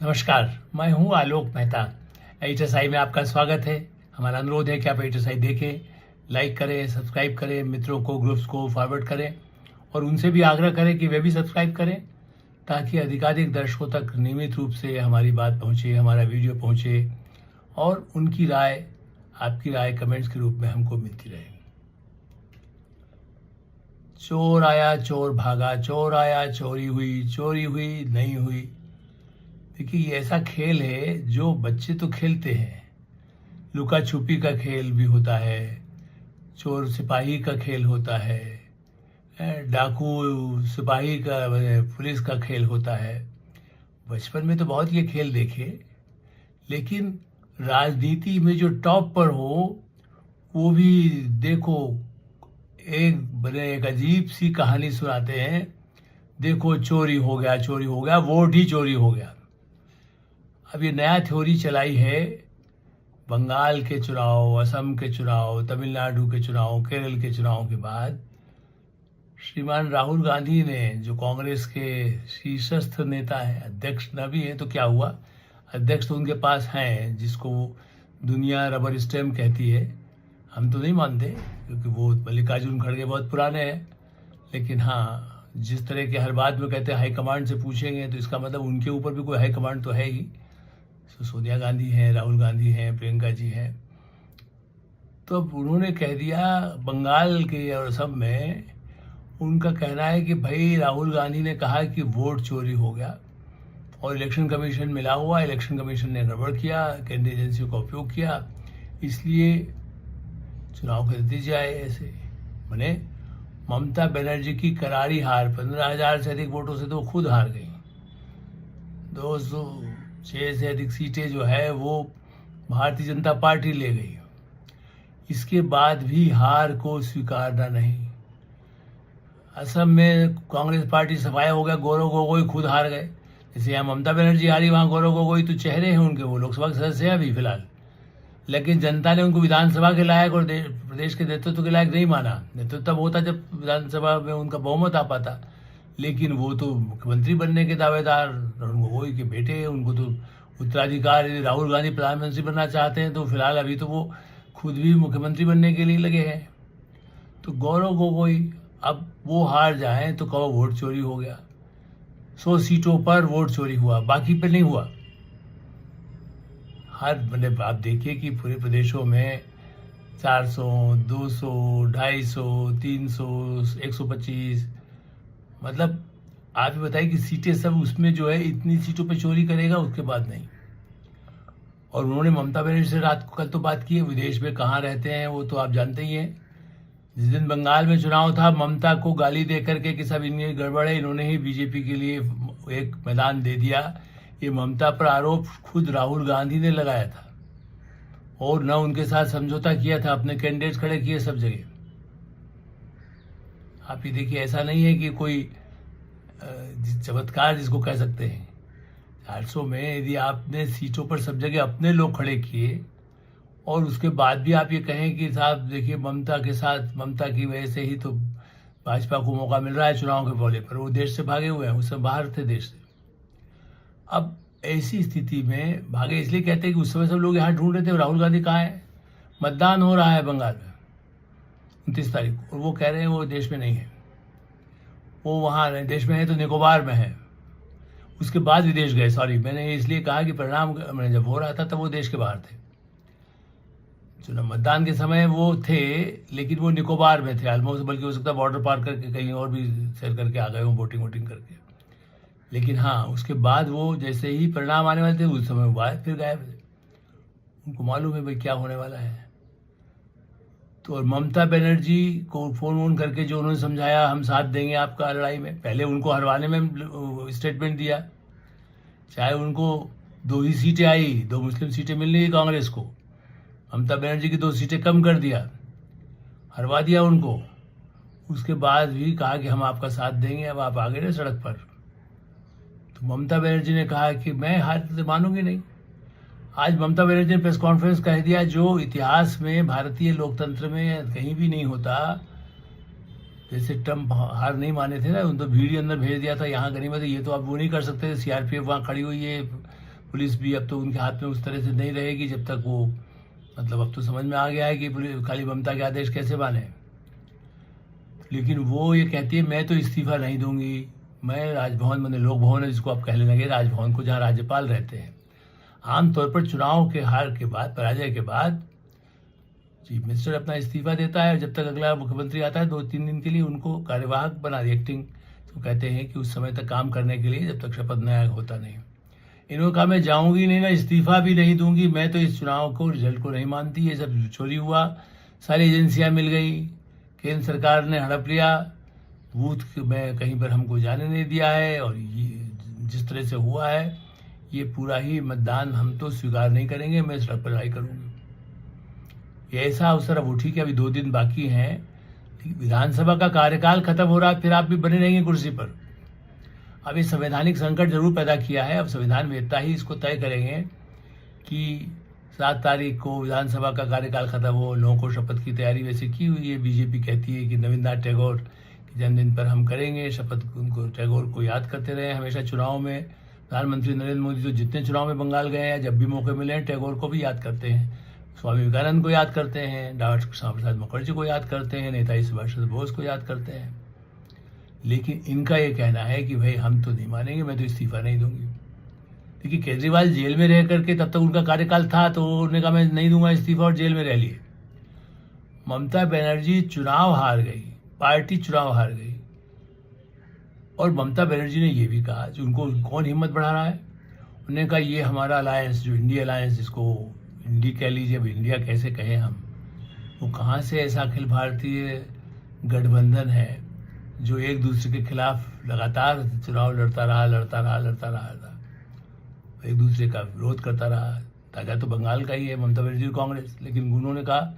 नमस्कार, मैं हूं आलोक मेहता। एचएसआई में आपका स्वागत है। हमारा अनुरोध है कि आप एचएसआई देखें, लाइक करें, सब्सक्राइब करें, मित्रों को, ग्रुप्स को फॉरवर्ड करें और उनसे भी आग्रह करें कि वे भी सब्सक्राइब करें ताकि अधिकाधिक दर्शकों तक नियमित रूप से हमारी बात पहुंचे, हमारा वीडियो पहुंचे और उनकी राय, आपकी राय कमेंट्स के रूप में हमको मिलती रहे। चोर आया चोर भागा, चोर आया चोरी हुई नहीं हुई। देखिए, ये ऐसा खेल है जो बच्चे तो खेलते हैं। लुका छुपी का खेल भी होता है, चोर सिपाही का खेल होता है, डाकू सिपाही का, पुलिस का खेल होता है। बचपन में तो बहुत ये खेल देखे, लेकिन राजनीति में जो टॉप पर हो वो भी देखो, एक अजीब सी कहानी सुनाते हैं। देखो, चोरी हो गया, वोट ही चोरी हो गया। अब ये नया थ्योरी चलाई है। बंगाल के चुनाव, असम के चुनाव, तमिलनाडु के चुनाव, केरल के चुनाव के बाद श्रीमान राहुल गांधी ने, जो कांग्रेस के शीर्षस्थ नेता हैं, अध्यक्ष न भी हैं तो क्या हुआ, अध्यक्ष तो उनके पास हैं, जिसको दुनिया रबर स्टैम्प कहती है। हम तो नहीं मानते क्योंकि वो मल्लिकार्जुन खड़गे बहुत पुराने हैं, लेकिन हाँ, जिस तरह के हर बात में कहते हैं हाईकमांड से पूछेंगे, तो इसका मतलब उनके ऊपर भी कोई हाईकमांड तो है ही। सोनिया गांधी हैं, राहुल गांधी हैं, प्रियंका जी हैं। तो उन्होंने कह दिया, बंगाल के और असम में उनका कहना है कि भाई राहुल गांधी ने कहा कि वोट चोरी हो गया और इलेक्शन कमीशन मिला हुआ, इलेक्शन कमीशन ने गड़बड़ किया, केंद्रीय एजेंसियों का उपयोग किया, इसलिए चुनाव कर दी जाए। ऐसे मैंने ममता बनर्जी की करारी हार, 15,000 से अधिक वोटों से तो वो खुद हार गई। 206 से अधिक सीटें जो है वो भारतीय जनता पार्टी ले गई। इसके बाद भी हार को स्वीकारना नहीं। असम में कांग्रेस पार्टी सफाया हो गया, गौरव गोगोई खुद हार गए। जैसे यहाँ ममता बनर्जी हारी, वहाँ गौरव गोगोई तो चेहरे हैं उनके, वो लोकसभा के सदस्य हैं अभी फिलहाल, लेकिन जनता ने उनको विधानसभा के लायक और प्रदेश के नेतृत्व के लायक नहीं माना। नेतृत्व तब होता जब विधानसभा में उनका बहुमत आ पाता, लेकिन वो तो मुख्यमंत्री बनने के दावेदार, गोगोई के बेटे हैं, उनको तो उत्तराधिकार, राहुल गांधी प्रधानमंत्री बनना चाहते हैं तो फिलहाल अभी तो वो खुद भी मुख्यमंत्री बनने के लिए लगे हैं। तो गौरव गोगोई अब वो हार जाएं तो कहो वोट चोरी हो गया। 100 सीटों पर वोट चोरी हुआ, बाकी पे नहीं हुआ। हर मतलब आप देखिए कि पूरे प्रदेशों में 400, 200, 250, 300, 125, मतलब आप ही बताइए कि सीटें सब उसमें जो है इतनी सीटों पे चोरी करेगा, उसके बाद नहीं। और उन्होंने ममता बनर्जी से रात को कल तो बात की है, विदेश में कहाँ रहते हैं वो तो आप जानते ही हैं। जिस दिन बंगाल में चुनाव था, ममता को गाली दे करके कि सब इनमें गड़बड़ है, इन्होंने ही बीजेपी के लिए एक मैदान दे दिया। ये ममता पर आरोप खुद राहुल गांधी ने लगाया था और न उनके साथ समझौता किया था, अपने कैंडिडेट खड़े किए सब जगह। आप ये देखिए, ऐसा नहीं है कि कोई चमत्कार जिसको कह सकते हैं। 400 में यदि आपने सीटों पर सब जगह अपने लोग खड़े किए और उसके बाद भी आप ये कहें कि साहब देखिए, ममता के साथ, ममता की वजह से ही तो भाजपा को मौका मिल रहा है चुनाव के पहले, पर वो देश से भागे हुए हैं, उससे बाहर थे देश से। अब ऐसी स्थिति में भागे इसलिए कहते हैं कि उस समय सब लोग यहाँ ढूंढ रहे थे राहुल गांधी कहाँ है। मतदान हो रहा है बंगाल में 29 तारीख को, और वो कह रहे हैं वो देश में नहीं है। वो वहाँ देश में है तो निकोबार में है, उसके बाद विदेश गए। सॉरी, मैंने इसलिए कहा कि परिणाम जब हो रहा था तब वो देश के बाहर थे। चुनाव मतदान के समय वो थे, लेकिन वो निकोबार में थे ऑलमोस्ट, बल्कि हो सकता है बॉर्डर पार करके कहीं और भी सैर करके आ गए हो, बोटिंग वोटिंग करके। लेकिन हाँ, उसके बाद वो जैसे ही परिणाम आने वाले थे उस समय वो आए, फिर गायब थे। उनको मालूम है भाई क्या होने वाला है। तो और ममता बनर्जी को फोन करके जो उन्होंने समझाया, हम साथ देंगे आपका लड़ाई में, पहले उनको हरवाने में स्टेटमेंट दिया। चाहे उनको 2 ही सीटें आई, 2 मुस्लिम सीटें मिल रही कांग्रेस को, ममता बनर्जी की 2 सीटें कम कर दिया, हरवा दिया उनको। उसके बाद भी कहा कि हम आपका साथ देंगे, अब आप आ गए ना सड़क पर। तो ममता बनर्जी ने कहा कि मैं हार से मानूंगी नहीं। आज ममता बनर्जी ने प्रेस कॉन्फ्रेंस कह दिया, जो इतिहास में भारतीय लोकतंत्र में कहीं भी नहीं होता। जैसे ट्रम्प हार नहीं माने थे ना, उन तो भीड़ अंदर भेज दिया था, यहाँ गनीमत है, ये तो आप वो नहीं कर सकते। सीआरपीएफ वहाँ खड़ी हुई है, पुलिस भी अब तो उनके हाथ में उस तरह से नहीं रहेगी जब तक वो, मतलब अब तो समझ में आ गया है कि पुलिस खाली ममता के आदेश कैसे माने। लेकिन वो ये कहती है मैं तो इस्तीफा नहीं दूंगी, मैं राजभवन, मैंने लोक भवन है जिसको आप कहने लगे, राजभवन को, जहाँ राज्यपाल रहते हैं, आमतौर पर चुनाव के हार के बाद, पराजय के बाद चीफ मिनिस्टर अपना इस्तीफा देता है। जब तक अगला मुख्यमंत्री आता है 2-3 दिन के लिए उनको कार्यवाहक बना, एक्टिंग तो कहते हैं कि उस समय तक काम करने के लिए, जब तक शपथ नया होता नहीं। इन्होंने कहा मैं जाऊंगी नहीं, ना इस्तीफा भी नहीं दूंगी, मैं तो इस चुनाव को, रिजल्ट को नहीं मानती, ये सब चोरी हुआ, सारी एजेंसियां मिल गई, केंद्र सरकार ने हड़प लिया, बूथ में कहीं पर हमको जाने नहीं दिया है, और ये जिस तरह से हुआ है ये पूरा ही मतदान हम तो स्वीकार नहीं करेंगे, मैं सड़क पर लड़ाई करूंगी। ये ऐसा अवसर, अब उठी कि अभी 2 दिन बाकी हैं, विधानसभा का कार्यकाल खत्म हो रहा है, फिर आप भी बने रहेंगे कुर्सी पर। अब ये संवैधानिक संकट जरूर पैदा किया है। अब संविधान वेत्ता ही इसको तय करेंगे कि 7 तारीख को विधानसभा का कार्यकाल खत्म हो, 9 को शपथ की तैयारी वैसे की हुई है। बीजेपी कहती है कि रविन्द्रनाथ टैगोर के जन्मदिन पर हम करेंगे शपथ, उनको टैगोर को याद करते रहे हमेशा चुनाव में। प्रधानमंत्री नरेंद्र मोदी तो जितने चुनाव में बंगाल गए हैं, जब भी मौके मिले हैं, टैगोर को भी याद करते हैं, स्वामी विवेकानंद को याद करते हैं, डॉक्टर श्यामा प्रसाद मुखर्जी को याद करते हैं, नेताजी सुभाष चंद्र बोस को याद करते हैं। लेकिन इनका ये कहना है कि भाई हम तो नहीं मानेंगे, मैं तो इस्तीफा नहीं दूंगी। देखिए केजरीवाल जेल में रह करके, तब तक उनका कार्यकाल था तो उन्होंने कहा मैं नहीं दूंगा इस्तीफा, और जेल में रह लिए। ममता बनर्जी चुनाव हार गई, पार्टी चुनाव हार गई, और ममता बनर्जी ने यह भी कहा, जो उनको कौन हिम्मत बढ़ा रहा है, उन्होंने कहा ये हमारा अलायंस, जो इंडिया अलायंस, जिसको इंडी कह लीजिए, अब इंडिया कैसे कहें हम, वो कहाँ से ऐसा अखिल भारतीय गठबंधन है जो एक दूसरे के खिलाफ लगातार चुनाव लड़ता रहा, एक दूसरे का विरोध करता रहा। ताजा तो बंगाल का ही है, ममता बनर्जी कांग्रेस। लेकिन उन्होंने कहा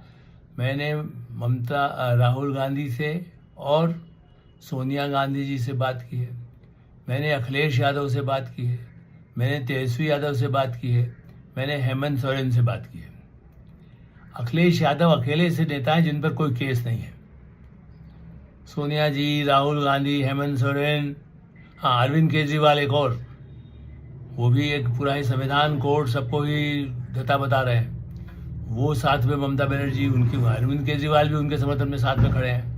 मैंने राहुल गांधी से और सोनिया गांधी जी से बात की है, मैंने अखिलेश यादव से बात की है, मैंने तेजस्वी यादव से बात की है, मैंने हेमंत सोरेन से बात की है। अखिलेश यादव अकेले से नेता हैं जिन पर कोई केस नहीं है। सोनिया जी, राहुल गांधी, हेमंत सोरेन, हाँ अरविंद केजरीवाल एक और, वो भी एक पूरा ही संविधान कोर्ट सबको ही दता बता रहे हैं, वो साथ में ममता बनर्जी, उनकी अरविंद केजरीवाल भी उनके समर्थन में साथ में खड़े हैं।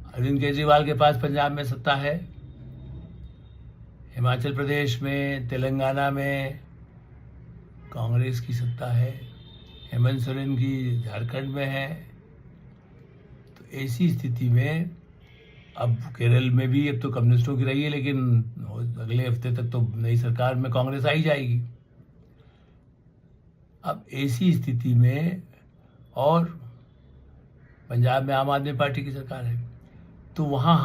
अरविंद केजरीवाल के पास पंजाब में सत्ता है, हिमाचल प्रदेश में, तेलंगाना में कांग्रेस की सत्ता है, हेमंत सोरेन की झारखंड में है। तो ऐसी स्थिति में अब केरल में भी अब तो कम्युनिस्टों की रही है, लेकिन अगले हफ्ते तक तो नई सरकार में कांग्रेस आ ही जाएगी। अब ऐसी स्थिति में, और पंजाब में आम आदमी पार्टी की सरकार है, तो वहाँ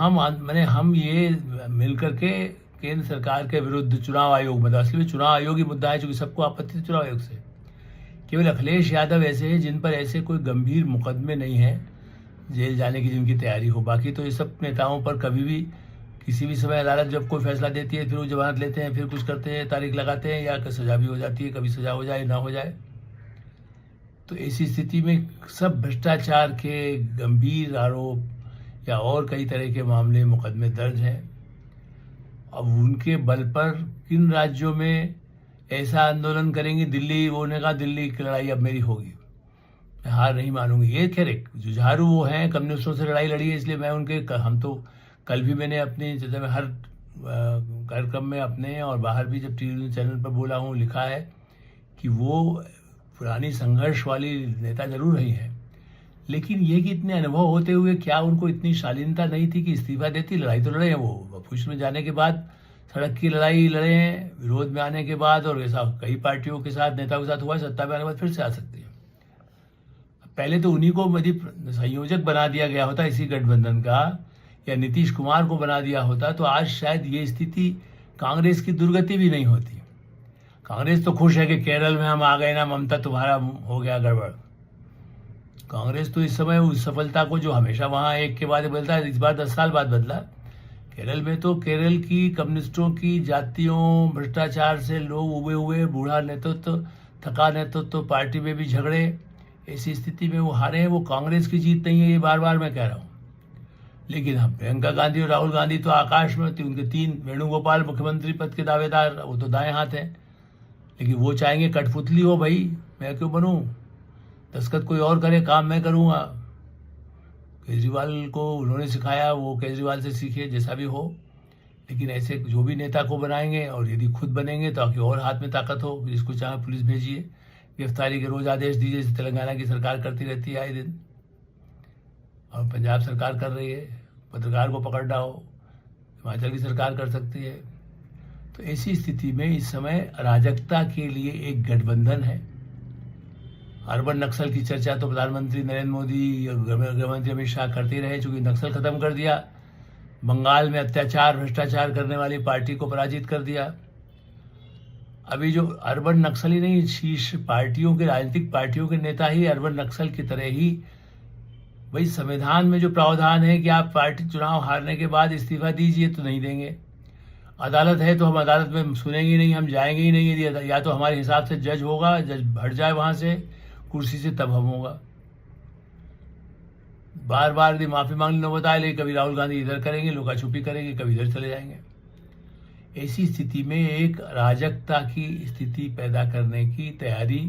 हम ये मिलकर के केंद्र सरकार के विरुद्ध चुनाव आयोग, मतलब असली में चुनाव आयोग ही मुद्दा है, क्योंकि सबको आपत्ति है चुनाव आयोग से। केवल अखिलेश यादव ऐसे हैं जिन पर ऐसे कोई गंभीर मुकदमे नहीं है जेल जाने की, जिनकी तैयारी हो। बाकी तो ये सब नेताओं पर कभी भी किसी भी समय अदालत जब कोई फैसला देती है, फिर वो जमानत लेते हैं, फिर कुछ करते हैं, तारीख लगाते हैं, या सजा भी हो जाती है, कभी सजा हो जाए ना हो जाए। तो ऐसी स्थिति में सब भ्रष्टाचार के गंभीर आरोप या और कई तरह के मामले, मुकदमे दर्ज हैं। अब उनके बल पर किन राज्यों में ऐसा आंदोलन करेंगे, दिल्ली, वो ने कहा दिल्ली की लड़ाई अब मेरी होगी, मैं हार नहीं मानूंगी। ये खैर एक जुझारू वो हैं, कम्युनिस्टों से लड़ाई लड़ी है, इसलिए मैं उनके, हम तो कल भी मैंने अपनी, जैसे मैं हर कार्यक्रम में अपने और बाहर भी जब टीवी चैनल पर बोला हूँ, लिखा है कि वो पुरानी संघर्ष वाली नेता जरूर रही हैं, लेकिन ये कि इतने अनुभव होते हुए क्या उनको इतनी शालीनता नहीं थी कि इस्तीफा देती। लड़ाई तो लड़े हैं वो, पुष्प में जाने के बाद सड़क की लड़ाई लड़े हैं, विरोध में आने के बाद, और ऐसा कई पार्टियों के साथ, नेताओं के साथ हुआ है, सत्ता में आने के बाद फिर से आ सकती है। पहले तो उन्हीं को यदि संयोजक बना दिया गया होता इसी गठबंधन का, या नीतीश कुमार को बना दिया होता, तो आज शायद ये स्थिति कांग्रेस की दुर्गति भी नहीं होती। कांग्रेस तो खुश है कि केरल में हम आ गए ना, ममता तुम्हारा हो गया गड़बड़। कांग्रेस तो इस समय उस सफलता को, जो हमेशा वहां एक के बाद बदलता है, इस बार 10 साल बाद बदला। केरल में तो केरल की कम्युनिस्टों की, जातियों, भ्रष्टाचार से लोग उबे हुए, बूढ़ा नेतृत्व, थका नेतृत्व, पार्टी में भी झगड़े, ऐसी स्थिति में वो हारे हैं। वो कांग्रेस की जीत नहीं है, ये बार बार मैं कह रहा हूँ। लेकिन हम प्रियंका गांधी और राहुल गांधी तो आकाश में थी, उनके 3, वेणुगोपाल मुख्यमंत्री पद के दावेदार, वो तो दाएं हाथ हैं, लेकिन वो चाहेंगे कठपुतली हो भाई, मैं क्यों बनूं, दस्तखत कोई और करे, काम मैं करूँगा। केजरीवाल को उन्होंने सिखाया, वो केजरीवाल से सीखे, जैसा भी हो। लेकिन ऐसे जो भी नेता को बनाएंगे और यदि खुद बनेंगे ताकि और हाथ में ताकत हो, जिसको चाहे पुलिस भेजिए, गिरफ्तारी के रोज आदेश दीजिए, जैसे तेलंगाना की सरकार करती रहती है आए दिन, और पंजाब सरकार कर रही है, पत्रकार को पकड़ना हो, हिमाचल की सरकार कर सकती है। तो ऐसी स्थिति में इस समय अराजकता के लिए एक गठबंधन है। अर्बन नक्सल की चर्चा तो प्रधानमंत्री नरेंद्र मोदी, गृहमंत्री अमित शाह करते रहे, चूंकि नक्सल खत्म कर दिया, बंगाल में अत्याचार भ्रष्टाचार करने वाली पार्टी को पराजित कर दिया। अभी जो अर्बन नक्सल ही नहीं, शीर्ष पार्टियों के, राजनीतिक पार्टियों के नेता ही अर्बन नक्सल की तरह ही, भाई संविधान में जो प्रावधान है कि आप पार्टी चुनाव हारने के बाद इस्तीफा दीजिए, तो नहीं देंगे। अदालत है तो हम अदालत में सुनेंगे नहीं, हम जाएंगे ही नहीं, यदि या तो हमारे हिसाब से जज होगा, जज हट जाए वहां से कुर्सी से, तब हम होगा। बार बार यदि माफी मांगनी नौबत आए, लेकिन कभी राहुल गांधी इधर करेंगे, लुका छुपी करेंगे, कभी इधर चले जाएंगे। ऐसी स्थिति में एक अराजकता की स्थिति पैदा करने की तैयारी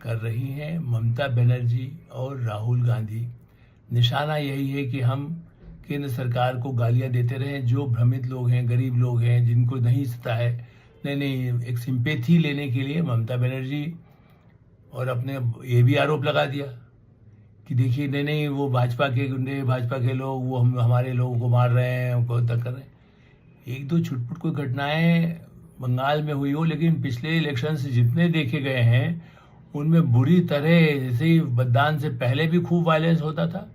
कर रही हैं ममता बनर्जी और राहुल गांधी। निशाना यही है कि हम केंद्र सरकार को गालियां देते रहें। जो भ्रमित लोग हैं, गरीब लोग हैं, जिनको नहीं पता है, नहीं, एक सिंपैथी लेने के लिए ममता बनर्जी और अपने ये भी आरोप लगा दिया कि देखिए नहीं, वो भाजपा के गुंडे, भाजपा के लोग, वो हमारे लोगों को मार रहे हैं, उनको तक कर रहे हैं। एक दो छुटपुट कोई घटनाएं बंगाल में हुई हो, लेकिन पिछले इलेक्शन से जितने देखे गए हैं उनमें बुरी तरह, जैसे ही मतदान से पहले भी खूब वायलेंस होता था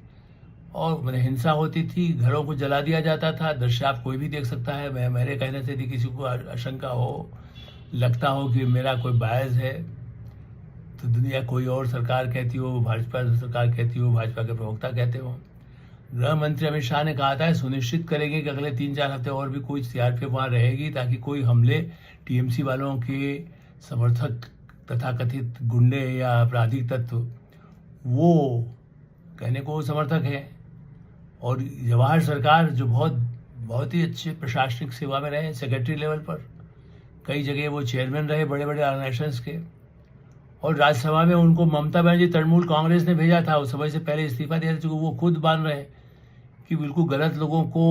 और हिंसा होती थी, घरों को जला दिया जाता था। दृश्य आप कोई भी देख सकता है। मेरे कहने से यदि किसी को आशंका हो, लगता हो कि मेरा कोई बायस है, तो दुनिया कोई और सरकार कहती हो, भाजपा सरकार कहती हो, भाजपा के प्रवक्ता कहते हो। गृह मंत्री अमित शाह ने कहा था सुनिश्चित करेंगे कि अगले 3-4 हफ्ते और भी कोई सीआरपीएफ वहां रहेगी, ताकि कोई हमले टीएमसी वालों के समर्थक तथा कथित गुंडे या आपराधिक तत्व, वो कहने को समर्थक है। और जवाहर सरकार जो बहुत ही अच्छे प्रशासनिक सेवा में रहे, सेक्रेटरी लेवल पर, कई जगह वो चेयरमैन रहे बड़े बड़े ऑर्गेनाइजेशंस के, और राज्यसभा में उनको ममता बनर्जी तृणमूल कांग्रेस ने भेजा था, उस समय से पहले इस्तीफा दिया था, क्योंकि वो खुद मान रहे कि बिल्कुल गलत लोगों को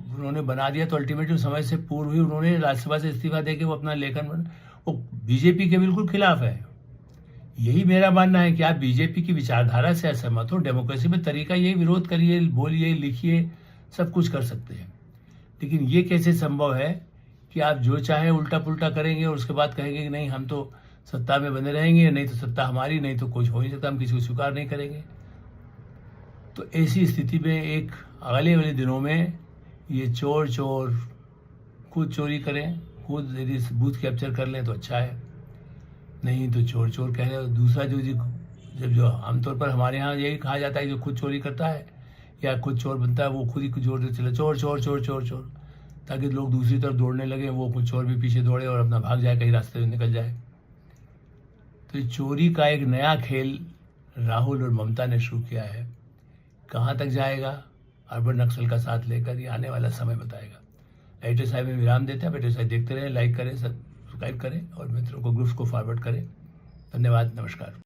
उन्होंने बना दिया। तो अल्टीमेटली समय से पूर्व ही उन्होंने राज्यसभा से इस्तीफा देके वो अपना लेखन, वो बीजेपी के बिल्कुल खिलाफ है। यही मेरा मानना है कि आप बीजेपी की विचारधारा से असहमत हो, डेमोक्रेसी में तरीका यही, विरोध करिए, बोलिए, लिखिए, सब कुछ कर सकते हैं। लेकिन ये कैसे संभव है कि आप जो चाहे उल्टा पुल्टा करेंगे और उसके बाद कहेंगे कि नहीं, हम तो सत्ता में बने रहेंगे, नहीं तो सत्ता हमारी, नहीं तो कुछ हो नहीं सकता, हम किसी को स्वीकार नहीं करेंगे। तो ऐसी स्थिति में एक अगले वाले दिनों में ये चोर खुद चोरी करें, खुद यदि बूथ कैप्चर कर लें तो अच्छा है, नहीं तो चोर कह रहे हो। दूसरा जो आमतौर पर हमारे यहाँ यही कहा जाता है, जो खुद चोरी करता है या खुद चोर बनता है, वो खुद ही जोर से चले चोर, ताकि लोग दूसरी तरफ दौड़ने लगे, वो कुछ चोर भी पीछे दौड़े और अपना भाग जाए, कहीं रास्ते में निकल जाए। तो चोरी का एक नया खेल राहुल और ममता ने शुरू किया है। कहाँ तक जाएगा अर्बन नक्सल का साथ लेकर, ये आने वाला समय बताएगा। एडिटर साहब में विराम देते हैं। एडिटर साहब देखते रहें, लाइक करें, सब्सक्राइब करें और मित्रों को, ग्रुप्स को फॉरवर्ड करें। धन्यवाद, नमस्कार।